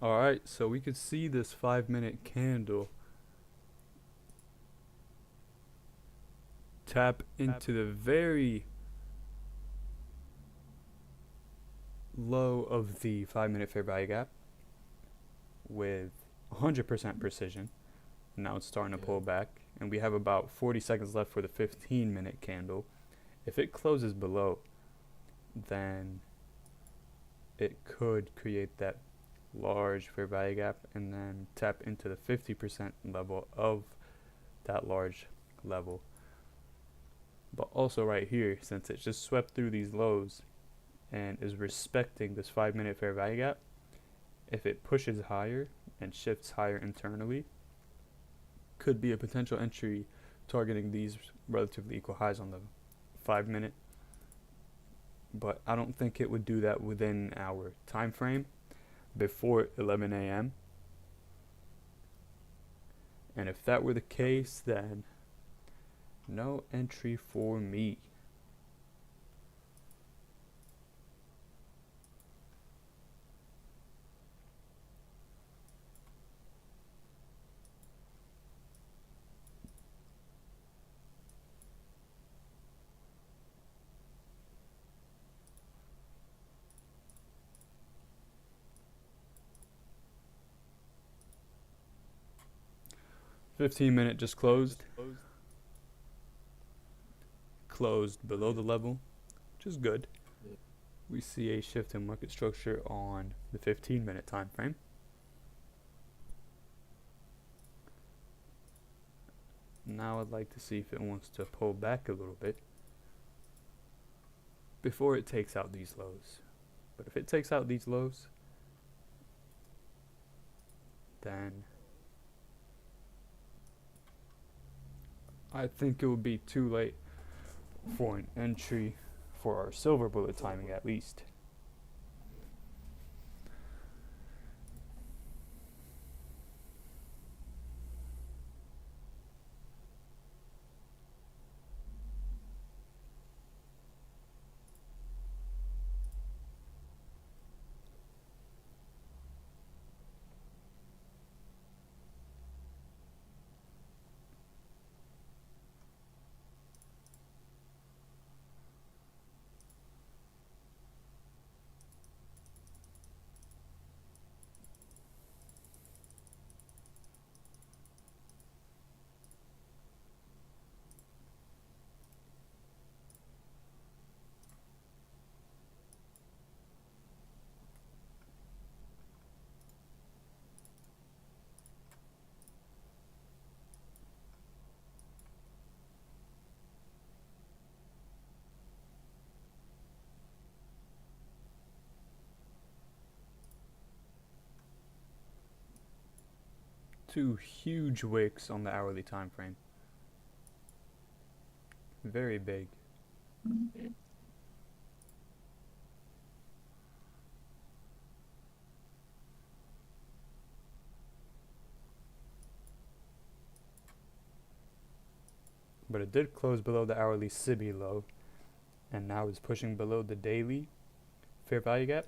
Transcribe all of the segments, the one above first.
Alright, so we could see this 5-minute candle tap into the very low of the 5-minute fair value gap with 100% precision. Now it's starting to pull back, and we have about 40 seconds left for the 15-minute candle. If it closes below, then it could create that large fair value gap and then tap into the 50% level of that large level. But also right here, since it just swept through these lows and is respecting this 5-minute fair value gap, if it pushes higher and shifts higher internally, could be a potential entry targeting these relatively equal highs on the 5-minute. But I don't think it would do that within our time frame before 11 a.m. And if that were the case, then no entry for me. $15-minute just closed below the level, which is good. We see a shift in market structure on the 15-minute time frame. Now I'd like to see if it wants to pull back a little bit before it takes out these lows. But if it takes out these lows, then I think it would be too late for an entry for our silver bullet timing at least. Two huge wicks on the hourly time frame. Very big. But it did close below the hourly SIBI low, and now is pushing below the daily fair value gap.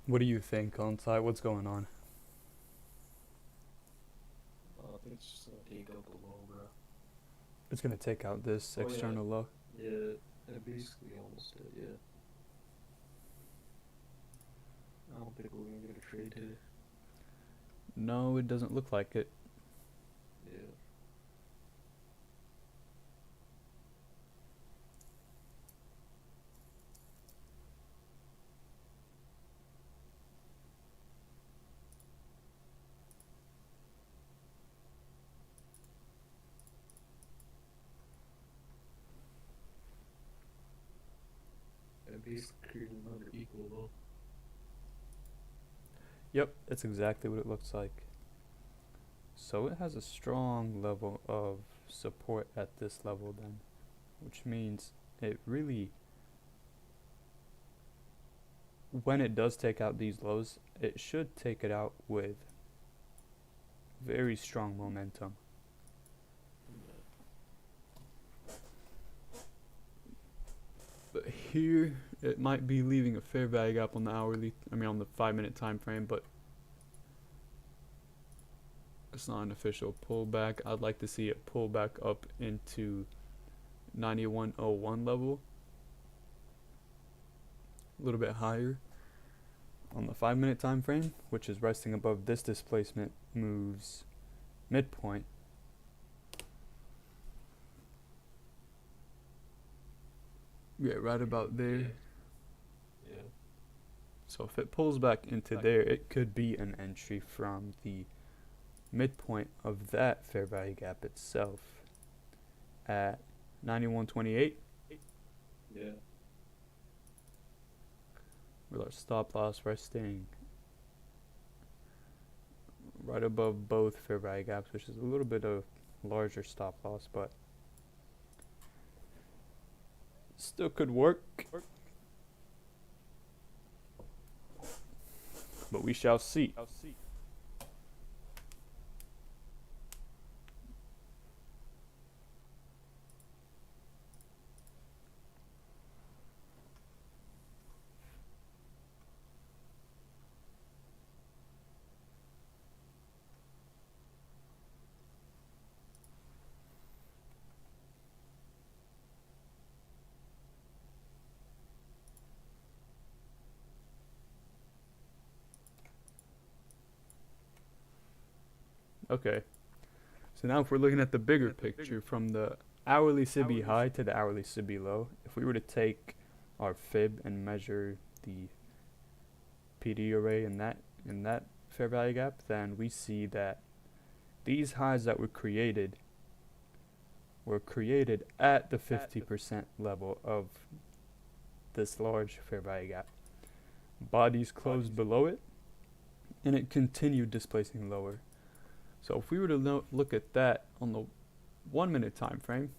What do you think, on site? What's going on? I think it's just gonna take out the low, bro. It's gonna take out this external low. Yeah, it basically almost did, yeah. I don't think we're gonna get a trade today. No, it doesn't look like it. Yeah. It basically created another equal low. Yep, that's exactly what it looks like. So it has a strong level of support at this level then, which means it really, when it does take out these lows, it should take it out with very strong momentum. But here it might be leaving a fair value gap on the on the 5-minute time frame, but it's not an official pullback. I'd like to see it pull back up into 91.01 level, a little bit higher on the 5-minute time frame, which is resting above this displacement moves midpoint. Yeah, right about there. Yeah. So if it pulls back into there, it could be an entry from the midpoint of that fair value gap itself at 91.28. Yeah. With our stop loss resting right above both fair value gaps, which is a little bit of larger stop loss, but still could work. But we shall see. Okay. So now if we're looking at the bigger picture from the hourly CB high to the hourly CB low, if we were to take our fib and measure the PD array in that fair value gap, then we see that these highs that were created at the 50% level of this large fair value gap. Bodies closed below it, and it continued displacing lower. So if we were to look at that on the 1-minute time frame,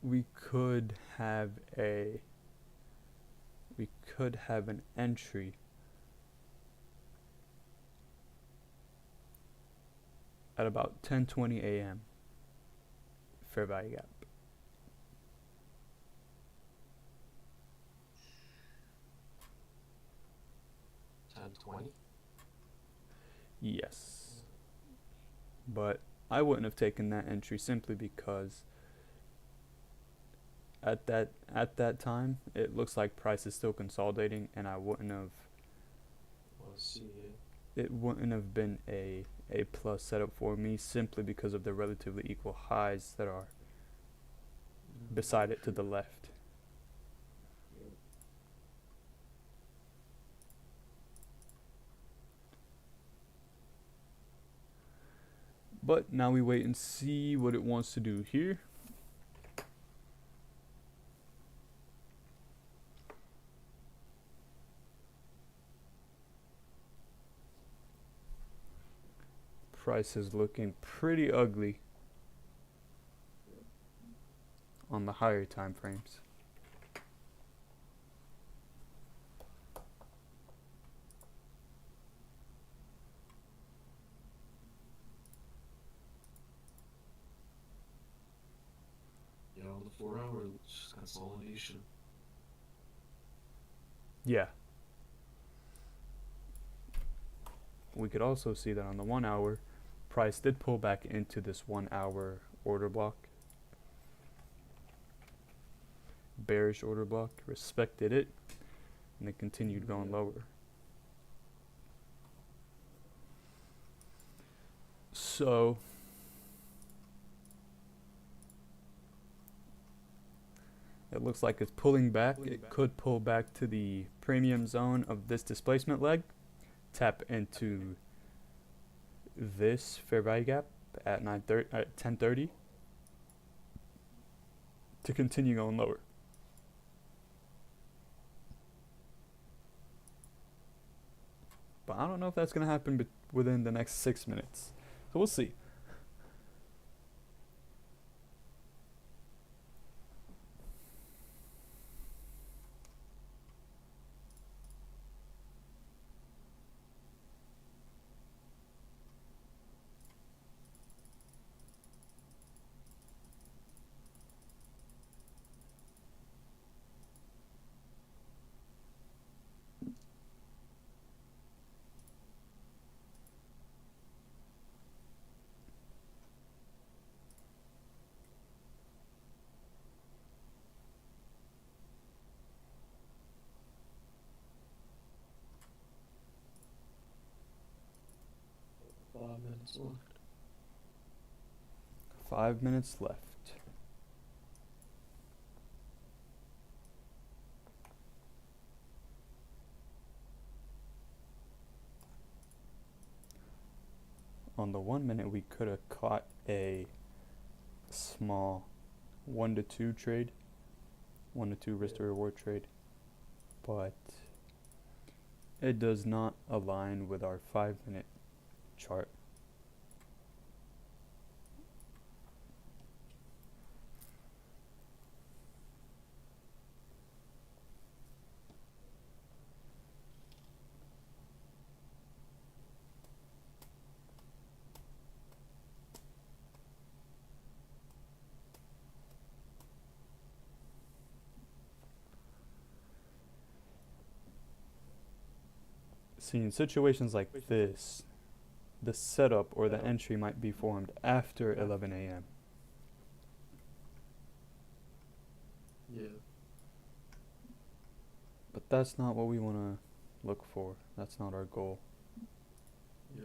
we could have an entry at about 10:20 a.m. fair value gap. 10:20. Yes. But I wouldn't have taken that entry simply because at that time it looks like price is still consolidating, and I wouldn't have. It wouldn't have been a plus setup for me simply because of the relatively equal highs that are beside it to the left. But now we wait and see what it wants to do here. Price is looking pretty ugly on the higher time frames. Yeah, on the 4-hour consolidation. Yeah. We could also see that on the 1 hour, price did pull back into this 1 hour order block bearish order block, respected it, and then continued going lower. So it looks like it's pulling back. It could pull back to the premium zone of this displacement leg, tap into this fair value gap at 10:30 to continue going lower. But I don't know if that's going to happen within the next 6 minutes. So we'll see. Minutes left. 5 minutes left. On the 1 minute, we could have caught a small 1 to 2 trade, 1 to 2 risk to reward trade, but it does not align with our 5 minute chart. See, in situations like this, the setup or the entry might be formed after 11 a.m. Yeah. But that's not what we want to look for. That's not our goal. Yeah.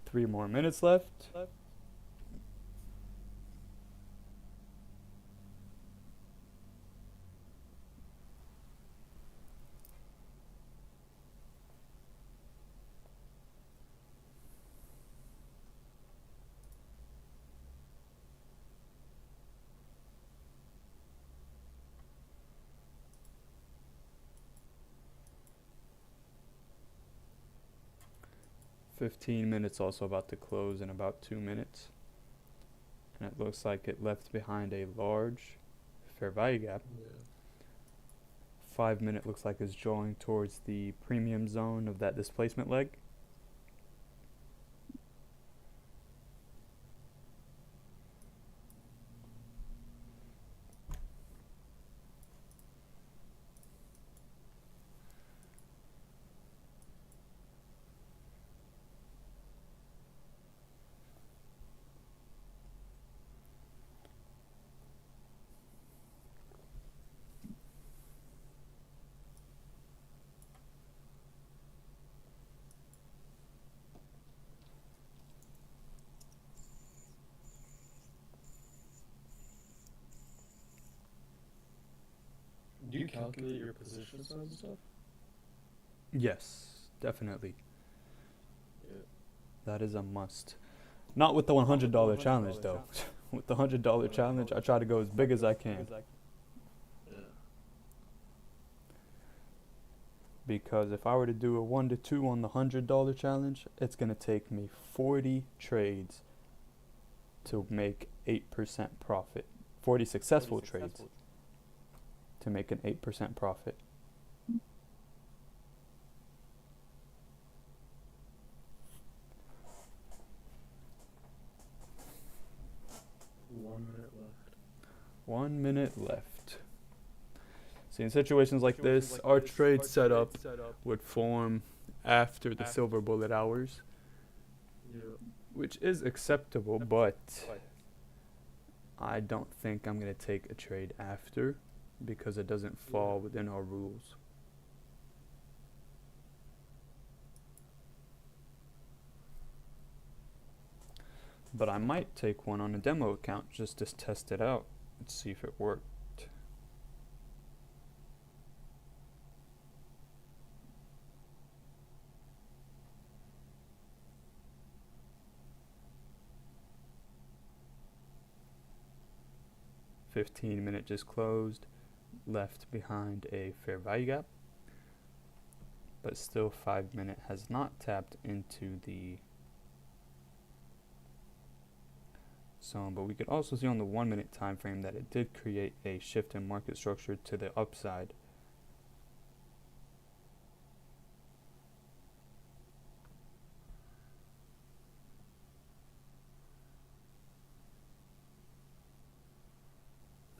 Three more minutes left. 15 minutes also about to close in about 2 minutes. And it looks like it left behind a large fair value gap. Yeah. 5 minute looks like it's drawing towards the premium zone of that displacement leg. you calculate your position size and stuff? Yes, definitely. Yeah. That is a must. Not with the $100 challenge though. With the $100 challenge, I try to go as big as I can. Yeah. Because if I were to do a 1 to 2 on the $100 challenge, it's going to take me 40 trades to make 8% profit. 40 successful trades to make an 8% profit. One minute left. 1 minute left. See, in situations like this, our trade setup would form after the silver bullet hours, Yeah. which is acceptable, but I don't think I'm going to take a trade after because it doesn't fall within our rules. But I might take one on a demo account just to test it out and see if it worked. $15 just closed, left behind a fair value gap, but still 5 minute has not tapped into the zone. But we could also see on the 1 minute time frame that it did create a shift in market structure to the upside.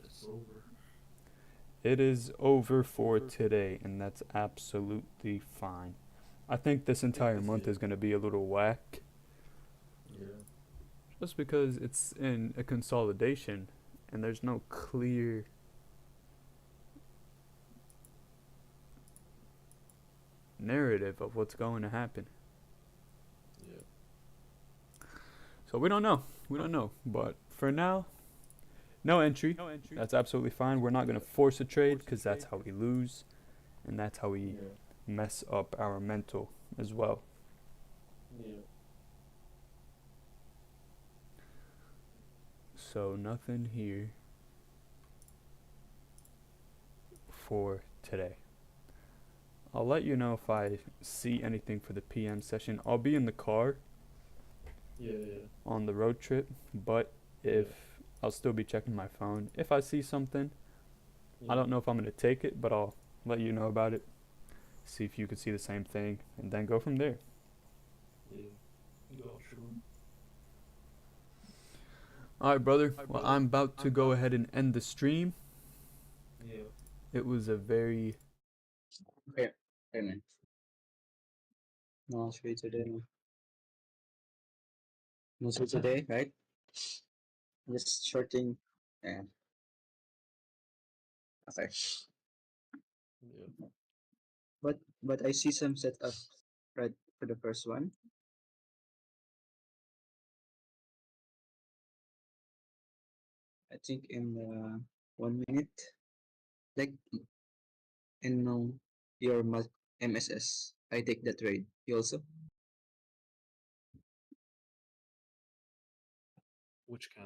It's over. It is over for today, and that's absolutely fine. I think this entire month is going to be a little whack Yeah. just because it's in a consolidation and there's no clear narrative of what's going to happen. Yeah. So we don't know. But for now, no entry. That's absolutely fine. We're not going to force a trade because that's how we lose, and that's how we mess up our mental as well. Yeah. So nothing here for today. I'll let you know if I see anything for the PM session. I'll be in the car on the road trip, but I'll still be checking my phone. If I see something, I don't know if I'm going to take it, but I'll let you know about it. See if you could see the same thing, and then go from there. Yeah. Alright, brother. Well, I'm about to go ahead and end the stream. Yeah. It was a very... Okay, man. No trade today, no. No trade today, right? Just shorting. Yeah. Okay. Yeah. But I see some setup right for the first one. I think in 1 minute, like in your MSS, I take the trade. You also? Which count?